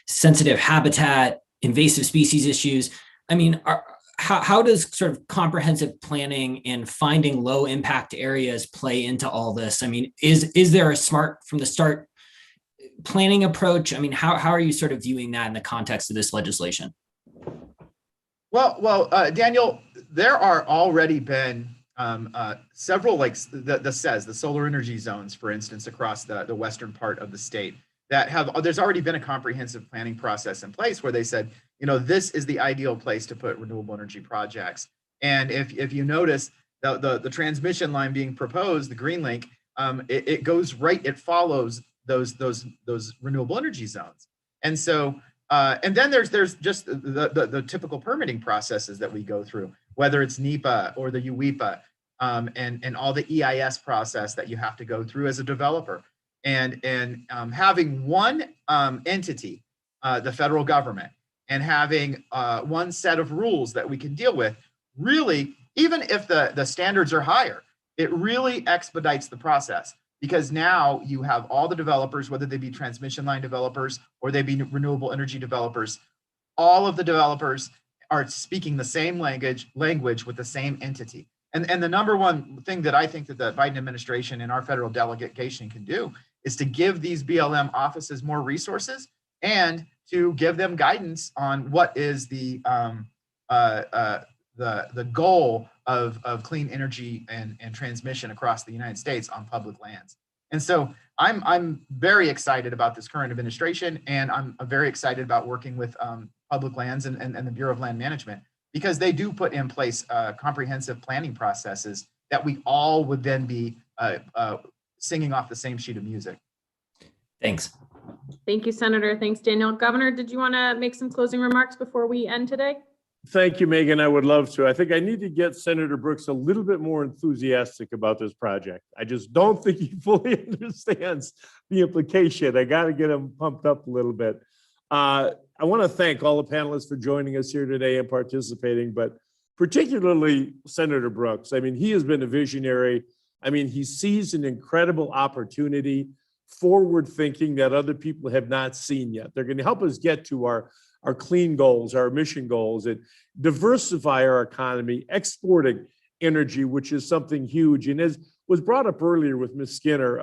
sensitive habitat, invasive species issues. I mean, how does sort of comprehensive planning and finding low impact areas play into all this? I mean, is there a smart from the start planning approach? I mean, how are you sort of viewing that in the context of this legislation? Well, Daniel, there are already been several, like the SEZ, the solar energy zones, for instance, across the western part of the state that there's already been a comprehensive planning process in place where they said, this is the ideal place to put renewable energy projects. And if you notice the transmission line being proposed, the Green Link, it goes right, it follows those renewable energy zones. And so, and then there's just the typical permitting processes that we go through, whether it's NEPA or the UWEPA, and all the EIS process that you have to go through as a developer. And having one entity, the federal government, and having one set of rules that we can deal with, really, even if the standards are higher, it really expedites the process, because now you have all the developers, whether they be transmission line developers or they be renewable energy developers, all of the developers are speaking the same language with the same entity. And the number one thing that I think that the Biden administration and our federal delegation can do is to give these BLM offices more resources and to give them guidance on what is the goal of clean energy and transmission across the United States on public lands. And so I'm very excited about this current administration, and I'm very excited about working with public lands and the Bureau of Land Management, because they do put in place comprehensive planning processes that we all would then be singing off the same sheet of music. Thanks. Thank you, Senator. Thanks, Daniel. Governor, did you want to make some closing remarks before we end today? Thank you, Megan. I would love to. I think I need to get Senator Brooks a little bit more enthusiastic about this project. I just don't think he fully understands the implication. I got to get him pumped up a little bit. I want to thank all the panelists for joining us here today and participating, but particularly Senator Brooks. I mean, he has been a visionary. I mean, he sees an incredible opportunity, forward thinking that other people have not seen yet. They're going to help us get to our clean goals, our emission goals, and diversify our economy, exporting energy, which is something huge. And as was brought up earlier with Ms. Skinner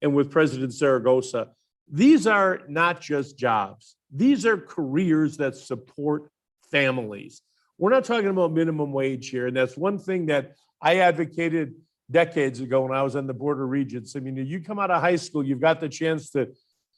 and with President Zaragoza, these are not just jobs. These are careers that support families. We're not talking about minimum wage here. And that's one thing that I advocated decades ago when I was on the Board of Regents. I mean, you come out of high school, you've got the chance to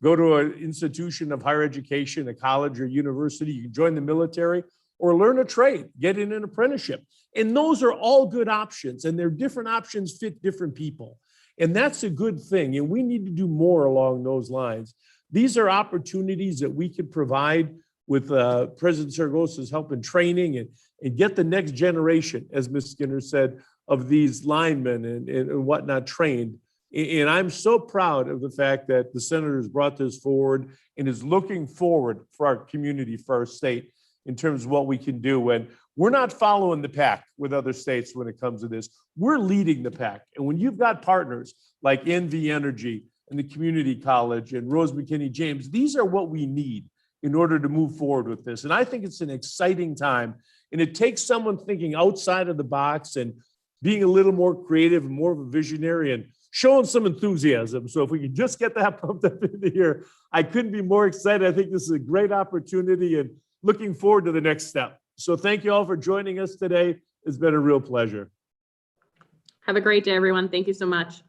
go to an institution of higher education, a college or university. You can join the military or learn a trade, get in an apprenticeship. And those are all good options, and their different options fit different people. And that's a good thing. And we need to do more along those lines. These are opportunities that we could provide with President Zaragoza's help in training and get the next generation, as Ms. Skinner said, of these linemen and whatnot trained And I'm so proud of the fact that the senator has brought this forward and is looking forward for our community, for our state, in terms of what we can do. And we're not following the pack with other states when it comes to this. We're leading the pack. And when you've got partners like NV Energy and the Community College and Rose McKinney James, these are what we need in order to move forward with this. And I think it's an exciting time. And it takes someone thinking outside of the box and being a little more creative and more of a visionary and showing some enthusiasm. So if we can just get that pumped up into here, I couldn't be more excited. I think this is a great opportunity and looking forward to the next step. So thank you all for joining us today. It's been a real pleasure. Have a great day, everyone. Thank you so much.